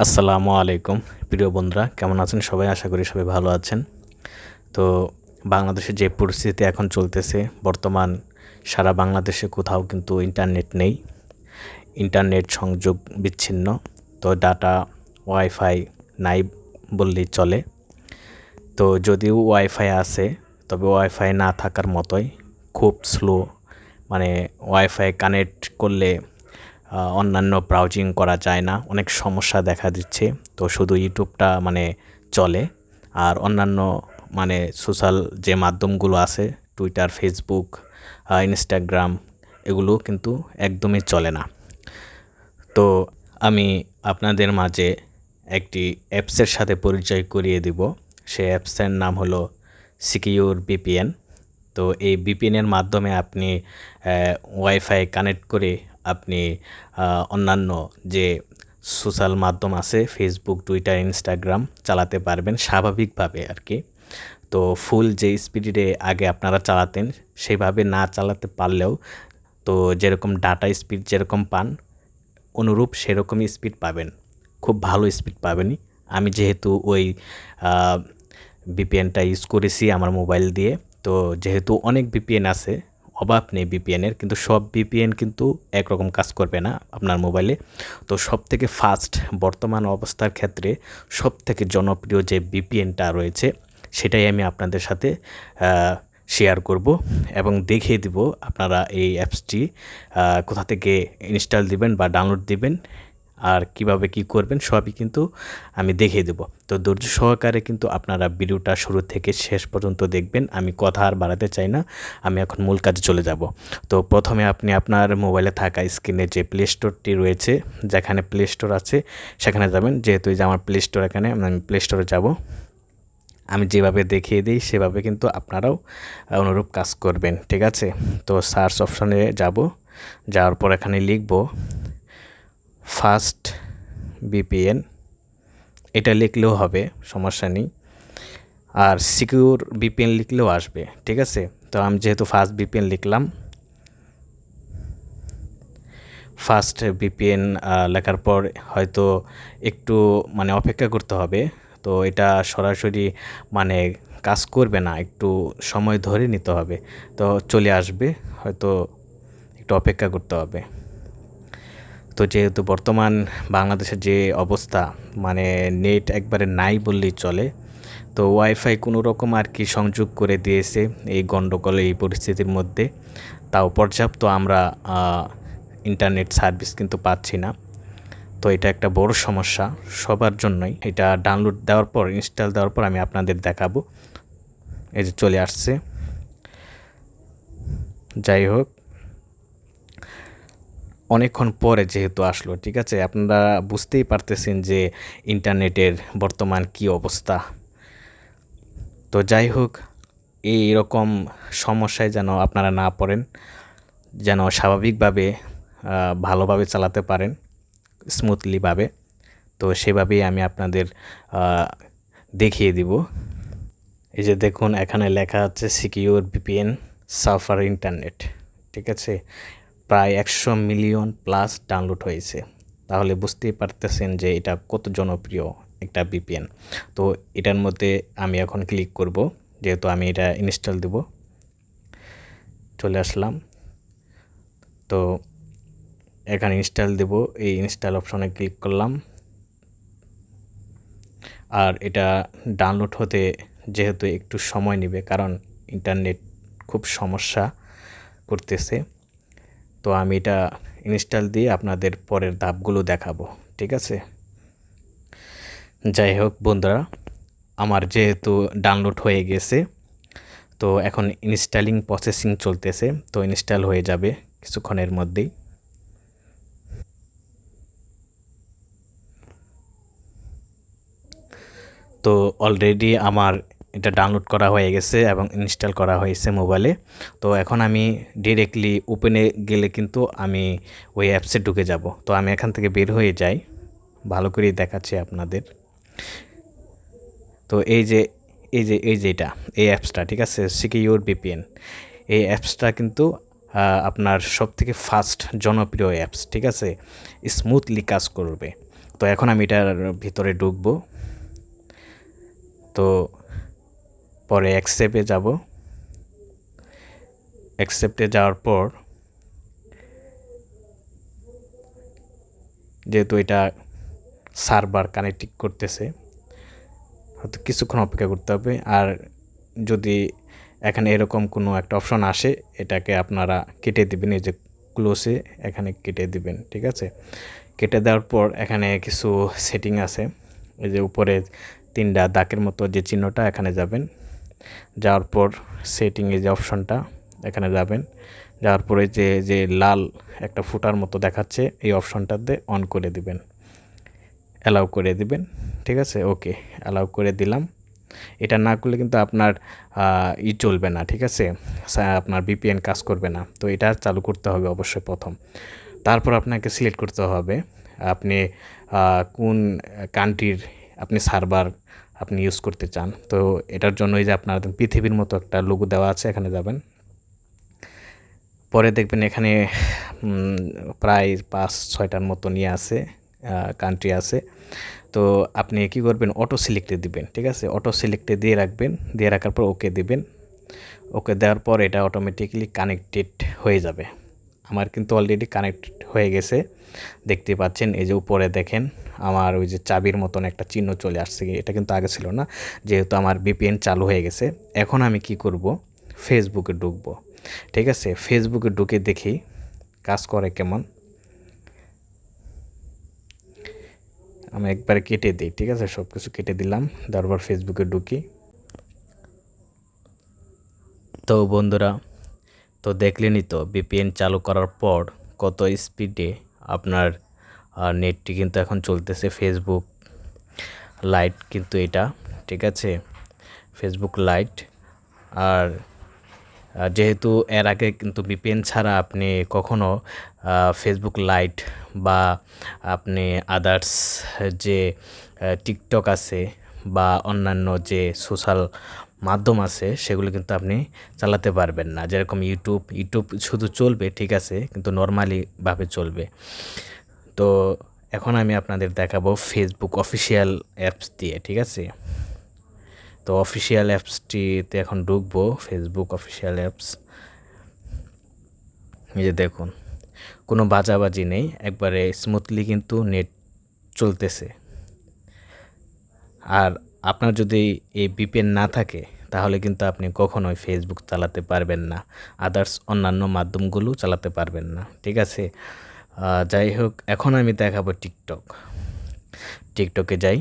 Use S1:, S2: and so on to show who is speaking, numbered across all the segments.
S1: আসসালামু আলাইকুম প্রিয় বন্ধুরা, কেমন আছেন সবাই? আশা করি সবাই ভালো আছেন। তো বাংলাদেশে যে পরিস্থিতি এখন চলতেছে, বর্তমান সারা বাংলাদেশে কোথাও কিন্তু ইন্টারনেট নেই, ইন্টারনেট সংযোগ বিচ্ছিন্ন। তো ডাটা, ওয়াইফাই নাই বললেই চলে। তো যদিও ওয়াইফাই আছে, তবে ওয়াইফাই না থাকার মতোই, খুব স্লো। মানে ওয়াইফাই কানেক্ট করলে অন্যান্য ব্রাউজিং করা যায় না, অনেক সমস্যা দেখা দিচ্ছে। তো শুধু ইউটিউবটা চলে, আর অন্যান্য সোশ্যাল যে মাধ্যমগুলো আছে, টুইটার, ফেসবুক, ইনস্টাগ্রাম, এগুলো কিন্তু একদমই চলে না। তো আমি আপনাদের মাঝে একটি অ্যাপসের সাথে পরিচয় করিয়ে দিব। সেই অ্যাপসের নাম হলো সিকিউর ভিপিএন। তো এই ভিপিএনের মাধ্যমে আপনি ওয়াইফাই কানেক্ট করে আপনি অন্যান্য যে সোশ্যাল মাধ্যম আছে, ফেসবুক, টুইটার, ইনস্টাগ্রাম চালাতে পারবেন স্বাভাবিকভাবে আর কি। তো ফুল যে স্পিডে আগে আপনারা চালাতেন, সেভাবে না চালাতে পারলেও তো যেরকম ডাটা স্পিড যেরকম পান, অনুরূপ সেরকমই স্পিড পাবেন, খুব ভালো স্পিড পাবেনই। আমি যেহেতু ওই ভিপিএনটা ইউজ করেছি আমার মোবাইল দিয়ে, তো যেহেতু অনেক ভিপিএন আছে, অভাব নেই ভিপিএনের, কিন্তু সব ভিপিএন কিন্তু একরকম কাজ করবে না আপনার মোবাইলে। তো সবথেকে ফাস্ট বর্তমান অবস্থার ক্ষেত্রে সবথেকে জনপ্রিয় যে ভিপিএনটা রয়েছে, সেটাই আমি আপনাদের সাথে শেয়ার করব এবং দেখিয়ে দিব আপনারা এই অ্যাপসটি কোথা থেকে ইনস্টল দিবেন বা ডাউনলোড দিবেন, আর কিভাবে কি করবেন সবই কিন্তু আমি দেখিয়ে দেব। তো ধৈর্য সহকারে কিন্তু আপনারা ভিডিওটা শুরু থেকে শেষ পর্যন্ত দেখবেন। আমি কথা আর বাড়াতে চাই না, আমি এখন মূল কাজে চলে যাব। তো প্রথমে আপনি আপনার মোবাইলে থাকা স্ক্রিনে যে প্লে স্টোরটি রয়েছে, যেখানে প্লে স্টোর আছে সেখানে যাবেন। যেহেতু এই যে আমার প্লে স্টোর, এখানে আমি প্লে স্টোরে যাব। আমি যেভাবে দেখিয়ে দিই সেভাবে কিন্তু আপনারাও অনুরূপ কাজ করবেন, ঠিক আছে? তো সার্চ অপশনে যাব, যাওয়ার পর এখানে লিখব ফাস্ট ভিপিএন, এটা লিখলেও হবে, সমস্যা নেই। আর সিকিউর ভিপিএন লিখলেও আসবে, ঠিক আছে? তো আমি যেহেতু ফাস্ট ভিপিএন লিখলাম, ফাস্ট ভিপিএন লেখার পর হয়তো একটু অপেক্ষা করতে হবে। তো এটা সরাসরি কাজ করবে না, একটু সময় ধরে নিতে হবে। তো চলে আসবে, হয়তো একটু অপেক্ষা করতে হবে। তো যেহেতু বর্তমান বাংলাদেশের যে অবস্থা, নেট একবারে নাই বললেই চলে। তো ওয়াইফাই কোনো রকম আর কি সংযোগ করে দিয়েছে এই গণ্ডগোল, এই পরিস্থিতির মধ্যে। তাও পর্যাপ্ত আমরা ইন্টারনেট সার্ভিস কিন্তু পাচ্ছি না। তো এটা একটা বড় সমস্যা সবার জন্যই। এটা ডাউনলোড দেওয়ার পর, ইনস্টল দেওয়ার পর আমি আপনাদের দেখাবো। এই যে চলে আসছে। যাই হোক, অনেকক্ষণ পরে যেহেতু আসলো, ঠিক আছে, আপনারা বুঝতেই পারতেছেন যে ইন্টারনেটের বর্তমান কি অবস্থা। তো যাই হোক, এইরকম সমস্যায় যেন আপনারা না পড়েন, যেন স্বাভাবিকভাবে ভালোভাবে চালাতে পারেন, স্মুথলিভাবে। তো সেভাবেই আমি আপনাদের দেখিয়ে দিব। এই যে দেখুন, এখানে লেখা আছে সিকিউর ভিপিএন সাফার ইন্টারনেট, ঠিক আছে? প্রায় 100 মিলিয়ন প্লাস ডাউনলোড হয়েছে। তাহলে বুঝতেই পারতেছেন যে এটা কত জনপ্রিয় একটা ভিপিএন। তো এটার মধ্যে আমি এখন ক্লিক করব, যেহেতু আমি এটা ইনস্টল দেব। চলে আসলাম। তো এখানে ইনস্টল দেব, এই ইনস্টল অপশনে ক্লিক করলাম। আর এটা ডাউনলোড হতে যেহেতু একটু সময় নেবে, কারণ ইন্টারনেট খুব সমস্যা করতেছে। তো আমি এটা ইনস্টল দিয়ে আপনাদের পরের ধাপগুলো দেখাবো, ঠিক আছে? যাই হোক বন্ধুরা, আমার যেহেতু ডাউনলোড হয়ে গেছে, তো এখন ইনস্টলিং প্রসেসিং চলতেছে। তো ইনস্টল হয়ে যাবে কিছুক্ষণের মধ্যেই। তো অলরেডি আমার এটা ডাউনলোড করা হয়ে গেছে এবং ইনস্টল করা হয়েছে মোবাইলে। তো এখন আমি ডিরেক্টলি ওপেনে গেলে কিন্তু আমি ওই অ্যাপসে ঢুকে যাব। তো আমি এখান থেকে বের হয়ে যাই, ভালো করে দেখাচ্ছি আপনাদের। তো এটা এই অ্যাপসটা, ঠিক আছে, সিকিউর ভিপিএন। এই অ্যাপসটা কিন্তু আপনার সবথেকে ফাস্ট জনপ্রিয় অ্যাপস, ঠিক আছে? স্মুথলি কাজ করবে। তো তো এখন আমি এটার ভিতরে ঢুকবো। তো পরে অ্যাকসেপ্টে যাব। অ্যাকসেপ্টে যাওয়ার পর যেহেতু এটা সার্ভার কানেক্টিং করতেছে, হয়তো কিছুক্ষণ অপেক্ষা করতে হবে। আর যদি এখানে এরকম কোনো একটা অপশন আসে, এটাকে আপনারা কেটে দিবেন। এই যে ক্লোজে এখানে কেটে দিবেন, ঠিক আছে। কেটে দেওয়ার পর এখানে কিছু সেটিং আছে, এই যে উপরে 3টা দাগের মতো যে চিহ্নটা, এখানে যাবেন। যাওয়ার পর সেটিংয়ে যে অপশনটা, এখানে যাবেন। যাওয়ার পরে যে লাল একটা ফুটার মতো দেখাচ্ছে, এই অপশনটাতে অন করে দিবেন, অ্যালাউ করে দিবেন, ঠিক আছে। ওকে, অ্যালাউ করে দিলাম। এটা না করলে কিন্তু আপনার চলবে না, ঠিক আছে, আপনার ভিপিএন কাজ করবে না। তো এটা চালু করতে হবে অবশ্যই প্রথম। তারপর আপনাকে সিলেক্ট করতে হবে আপনি কোন কান্ট্রির আপনি সার্ভার আপনি ইউজ করতে চান। তো এটার জন্য এই যে আপনার পৃথিবীর মতো একটা লোগো দেওয়া আছে, এখানে যাবেন। পরে দেখবেন এখানে প্রায় 5-6টার মতো নিয়ে আছে, কান্ট্রি আছে। তো আপনি কি করবেন, অটো সিলেক্টে দিবেন, ঠিক আছে। অটো সিলেক্টে দিয়ে রাখবেন, দিয়ে রাখার পর ওকে দিবেন। ওকে দেওয়ার পর এটা অটোমেটিক্যালি কানেক্টেড হয়ে যাবে। আমার কিন্তু অলরেডি কানেক্টেড হয়ে গেছে, দেখতে পাচ্ছেন। এই যে উপরে দেখেন আমার ওই যে চাবির মতন একটা চিহ্ন চলে আসছে, এটা কিন্তু আগে ছিল না, যেহেতু আমার ভিপিএন চালু হয়ে গেছে। এখন আমি কি করব, ফেসবুকে ঢুকবো, ঠিক আছে। ফেসবুকে ঢুকে দেখি কাজ করে কেমন। আমি একবারে কেটে দিই, ঠিক আছে, সব কিছু কেটে দিলাম। তারপর ফেসবুকে ঢুকি। তো বন্ধুরা, তো দেখলেনই তো ভিপিএন চালু করার পর কত স্পিডে আপনার নেটটি কিন্তু এখন চলতেছে। ফেসবুক লাইট কিন্তু এটা, ঠিক আছে, ফেসবুক লাইট। আর যেহেতু এর আগে কিন্তু ভিপিএন ছাড়া আপনি কখনো ফেসবুক লাইট বা আপনি আদার্স যে টিকটক আছে বা অন্যান্য যে সোশ্যাল মাধ্যম আছে, সেগুলো কিন্তু আপনি চালাতে পারবেন না। যেরকম ইউটিউব শুধু চলবে, ঠিক আছে, কিন্তু নর্মালিভাবে চলবে। তো এখন আমি আপনাদের দেখাবো ফেসবুক অফিসিয়াল অ্যাপস দিয়ে, ঠিক আছে। তো অফিসিয়াল অ্যাপসটিতে এখন ঢুকবো, ফেসবুক অফিসিয়াল অ্যাপস। এই যে দেখুন, কোনো বাজাবাজি নেই, একবারে স্মুথলি কিন্তু নেট চলতেছে। আর আপনার যদি এই ভিপিএন না থাকে, তাহলে কিন্তু আপনি কখনোই ফেসবুক চালাতে পারবেন না, আদার্স অন্যান্য মাধ্যমগুলো চালাতে পারবেন না, ঠিক আছে। যাই হোক, এখন আমি দেখাবো টিকটকে যাই।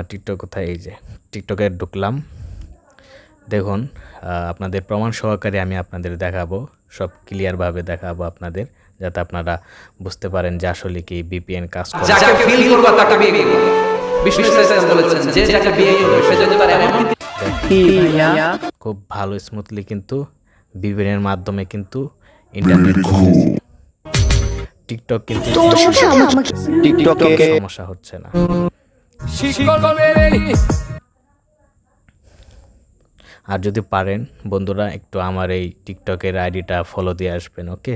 S1: টিকটক কোথায়, এই যে টিকটকে ঢুকলাম। দেখুন, আপনাদের প্রমাণ সহকারে আমি আপনাদের দেখাবো, সব ক্লিয়ারভাবে দেখাবো আপনাদের, যাতে আপনারা বুঝতে পারেন যে আসলে কি ভিপিএন কাজ করে।
S2: যাকে ফিল করবা তাকে বিয়ে করবা। বিষ্ণু ইসলাম বলেছেন যে যাকে বিয়ে করবে সে যদি তার এমন
S1: খুব ভালো স্মুথলি কিন্তু ভিপিএনের মাধ্যমে কিন্তু ইন্টারনেট চলতেছে। টিকটক কিন্তু টিকটকে সমস্যা হচ্ছে না। আর যদি পারেন বন্ধুরা, একটু আমার এই টিকটকের আইডিটা ফলো দিয়ে আসবেন, ওকে।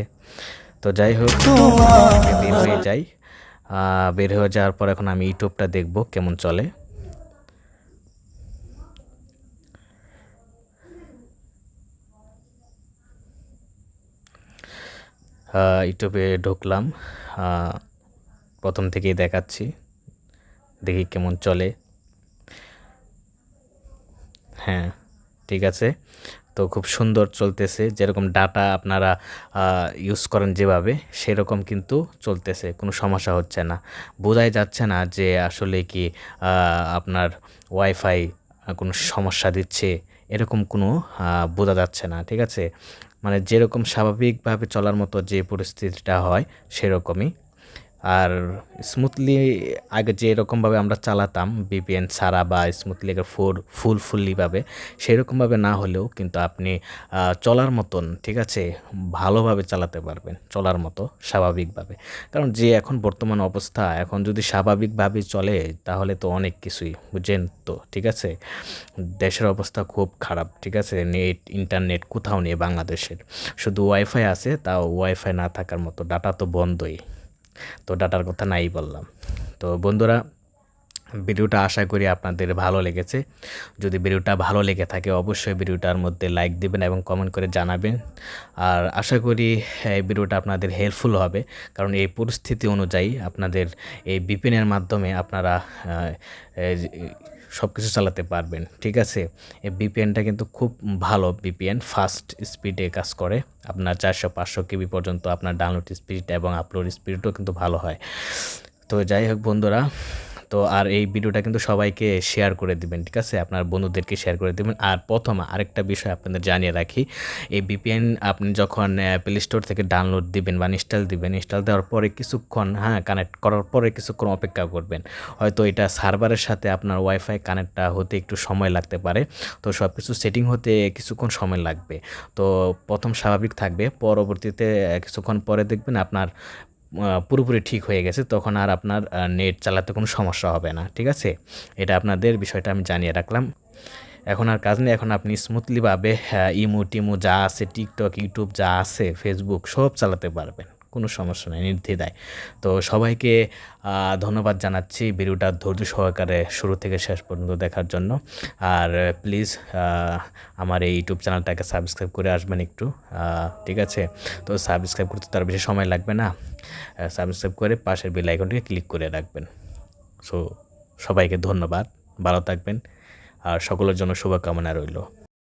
S1: তো যাই হোক, বের হয়ে যাই। বের হয়ে যাওয়ার পর এখন আমি ইউটিউবটা দেখব কেমন চলে। ইউটিউবে ঢুকলাম, প্রথম থেকেই দেখাচ্ছি, দেখি কেমন চলে। হ্যাঁ, ঠিক আছে। তো খুব সুন্দর চলতেছে, যেরকম ডাটা আপনারা ইউজ করেন যেভাবে, সেরকম কিন্তু চলতেছে, কোনো সমস্যা হচ্ছে না। বোঝাই যাচ্ছে না যে আসলে কি আপনার ওয়াইফাই কোনো সমস্যা দিচ্ছে, এরকম কোনো বোঝা যাচ্ছে না, ঠিক আছে। মানে যেরকম স্বাভাবিকভাবে চলার মতো যে পরিস্থিতিটা হয়, সেরকমই। আর স্মুথলি আগে যে এরকমভাবে আমরা চালাতাম ভিপিএন ছাড়া বা স্মুথলি ফুললিভাবে, সেরকমভাবে না হলেও কিন্তু আপনি চলার মতন, ঠিক আছে, ভালোভাবে চালাতে পারবেন, চলার মতো স্বাভাবিকভাবে। কারণ যে এখন বর্তমান অবস্থা, এখন যদি স্বাভাবিকভাবে চলে তাহলে তো অনেক কিছুই বুঝেন তো, ঠিক আছে। দেশের অবস্থা খুব খারাপ, ঠিক আছে, নেট ইন্টারনেট কোথাও নেই বাংলাদেশের, শুধু ওয়াইফাই আছে, তাও ওয়াইফাই না থাকার মতো, ডাটা তো বন্ধই। তো ডাটার কথা নাই বললাম। তো বন্ধুরা, ভিডিওটা আশা করি আপনাদের ভালো লেগেছে। যদি ভিডিওটা ভালো লেগে থাকে অবশ্যই ভিডিওটার মধ্যে লাইক দিবেন এবং কমেন্ট করে জানাবেন। আর আশা করি এই ভিডিওটা আপনাদের হেল্পফুল হবে, কারণ এই পরিস্থিতি অনুযায়ী আপনাদের এই ভিপিএনের মাধ্যমে আপনারা সব কিছু চালাতে পারবেন, ঠিক আছে। এই ভিপিএনটা কিন্তু খুব ভালো ভিপিএন, ফাস্ট স্পিডে কাজ করে। আপনার 400-500 কেবি পর্যন্ত আপনার ডাউনলোড স্পিড এবং আপলোড স্পিডও কিন্তু ভালো হয়। তো যাই হোক বন্ধুরা, তো আর এই ভিডিওটা কিন্তু সবাইকে শেয়ার করে দিবেন, ঠিক আছে, আপনার বন্ধুদেরকে শেয়ার করে দিবেন। আর আরেকটা বিষয় আপনাদের জানিয়ে রাখি, এই ভিপিএন আপনি যখন প্লে স্টোর থেকে ডাউনলোড দিবেন বা ইনস্টল দিবেন, ইনস্টল দেওয়ার পরে কিছুক্ষণ কানেক্ট করার পরে কিছুক্ষণ অপেক্ষা করবেন। হয়তো এটা সার্ভারের সাথে আপনার ওয়াইফাই কানেক্টটা হতে একটু সময় লাগতে পারে, তো সব কিছু সেটিং হতে কিছুক্ষণ সময় লাগবে। তো প্রথম স্বাভাবিক থাকবে, পরবর্তীতে কিছুক্ষণ পরে দেখবেন আপনার পুরোপুরি ঠিক হয়ে গেছে, তখন আর আপনার নেট চালাতে কোনো সমস্যা হবে না, ঠিক আছে। এটা আপনাদের বিষয়টা আমি জানিয়ে রাখলাম। এখন আর কাজ নেই, এখন আপনি স্মুথলিভাবে ইমো টিমো যা আছে, টিকটক, ইউটিউব যা আছে, ফেসবুক সব চালাতে পারবেন, কোনো সমস্যা নেই, নির্দ্বিধায়। তো সবাইকে ধন্যবাদ জানাচ্ছি ভিডিওটা ধৈর্য সহকারে শুরু থেকে শেষ পর্যন্ত দেখার জন্য। আর প্লিজ আমার এই ইউটিউব চ্যানেলটাকে সাবস্ক্রাইব করে আসবেন একটু, ঠিক আছে। তো সাবস্ক্রাইব করতে তার বেশি সময় লাগবে না, সাবস্ক্রাইব করে পাশের বেল আইকনটিকে ক্লিক করে রাখবেন। সো সবাইকে ধন্যবাদ, ভালো থাকবেন, আর সকলের জন্য শুভকামনা রইল।